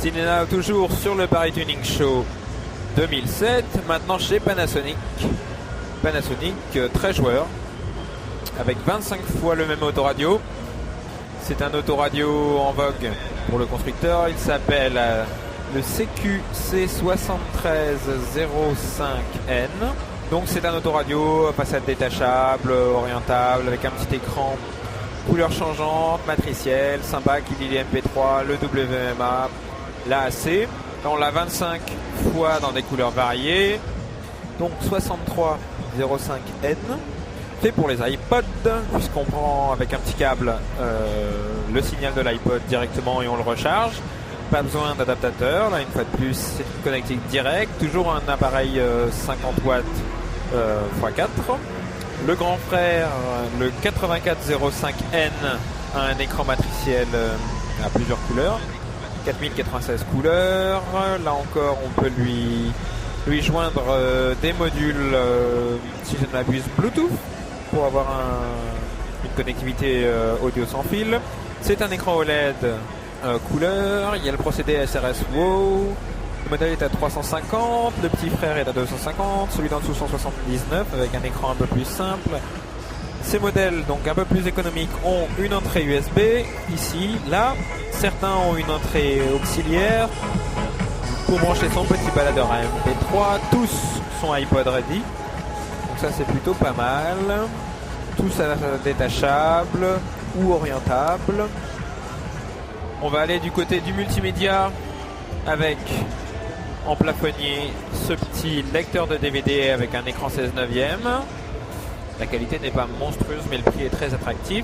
Cinéna toujours sur le Paris Tuning Show 2007, maintenant chez Panasonic. Panasonic, très joueur, avec 25 fois le même autoradio. C'est un autoradio en vogue pour le constructeur, il s'appelle le CQC7305N. Donc c'est un autoradio, façade détachable, orientable, avec un petit écran, couleur changeante, matricielle, sympa, qui lit les MP3, le WMA, l'AAC. On l'a 25 fois dans des couleurs variées. Donc 6305N, fait pour les iPods, puisqu'on prend avec un petit câble le signal de l'iPod directement et on le recharge. Pas besoin d'adaptateur, là une fois de plus c'est une connectique directe, toujours un appareil 50 watts x4. Le grand frère, le 8405N, a un écran matriciel à plusieurs couleurs, 4096 couleurs. Là encore on peut lui joindre des modules, si je ne m'abuse, Bluetooth, pour avoir une connectivité audio sans fil. C'est un écran OLED couleur, il y a le procédé SRS WOW, le modèle est à 350, le petit frère est à 250, celui d'en dessous 179 avec un écran un peu plus simple. Ces modèles, donc un peu plus économiques, ont une entrée USB, ici, là. Certains ont une entrée auxiliaire pour brancher son petit baladeur à MP3, tous sont iPod ready, donc ça c'est plutôt pas mal. Tous détachables ou orientables. On va aller du côté du multimédia avec en plafonnier ce petit lecteur de DVD avec un écran 16/9. La qualité n'est pas monstrueuse mais le prix est très attractif.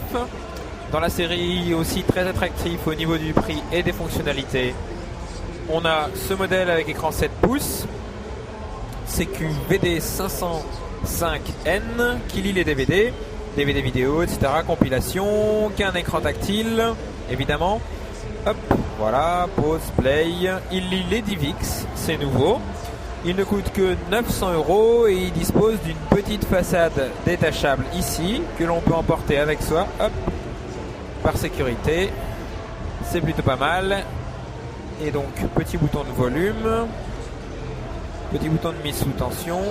Dans la série aussi très attractif au niveau du prix et des fonctionnalités, on a ce modèle avec écran 7 pouces CQVD 505N qui lit les DVD vidéo, etc. compilation, qui a un écran tactile évidemment. Hop, voilà, pause, play. Il lit les DivX, c'est nouveau. Il ne coûte que 900 € et il dispose d'une petite façade détachable ici, que l'on peut emporter avec soi, hop, par sécurité. C'est plutôt pas mal. Et donc, petit bouton de volume, petit bouton de mise sous tension,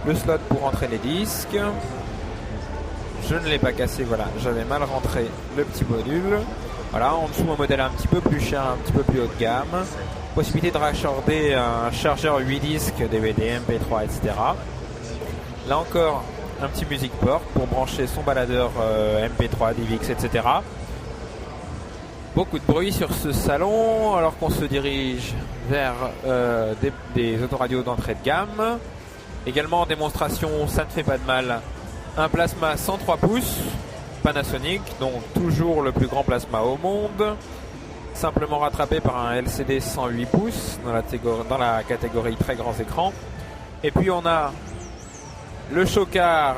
le slot pour rentrer les disques. Je ne l'ai pas cassé, voilà, j'avais mal rentré le petit module. Voilà, en dessous un modèle un petit peu plus cher, un petit peu plus haut de gamme. Possibilité de raccorder un chargeur 8 disques, DVD, MP3, etc. Là encore, un petit music port pour brancher son baladeur MP3, DivX, etc. Beaucoup de bruit sur ce salon alors qu'on se dirige vers des autoradios d'entrée de gamme. Également en démonstration, ça ne fait pas de mal, un plasma 103 pouces. Panasonic, donc toujours le plus grand plasma au monde, simplement rattrapé par un LCD 108 pouces dans la catégorie très grands écrans. Et puis on a le Showcar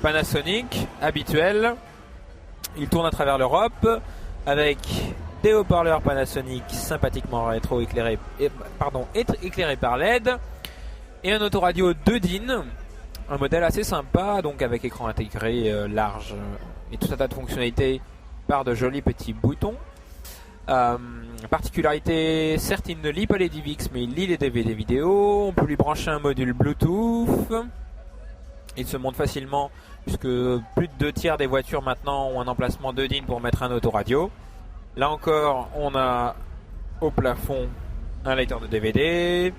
Panasonic habituel, il tourne à travers l'Europe avec des haut-parleurs Panasonic sympathiquement éclairés par LED et un autoradio 2 DIN, un modèle assez sympa, donc avec écran intégré large et tout un tas de fonctionnalités par de jolis petits boutons. Particularité, certes il ne lit pas les DivX mais il lit les DVD vidéo. On peut lui brancher un module Bluetooth. Il se monte facilement puisque plus de 2/3 des voitures maintenant ont un emplacement 2 DIN pour mettre un autoradio. Là encore on a au plafond un lecteur de DVD,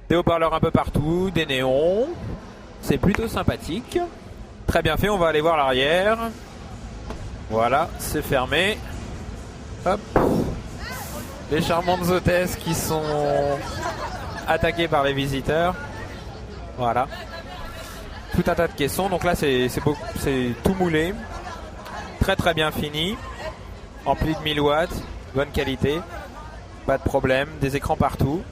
des haut-parleurs un peu partout, des néons. C'est plutôt sympathique. Très bien fait, on va aller voir l'arrière. Voilà, c'est fermé. Hop. Les charmantes hôtesses qui sont attaquées par les visiteurs. Voilà. Tout un tas de caissons. Donc là, c'est tout moulé. Très très bien fini. Ampli de 1000 watts. Bonne qualité. Pas de problème. Des écrans partout.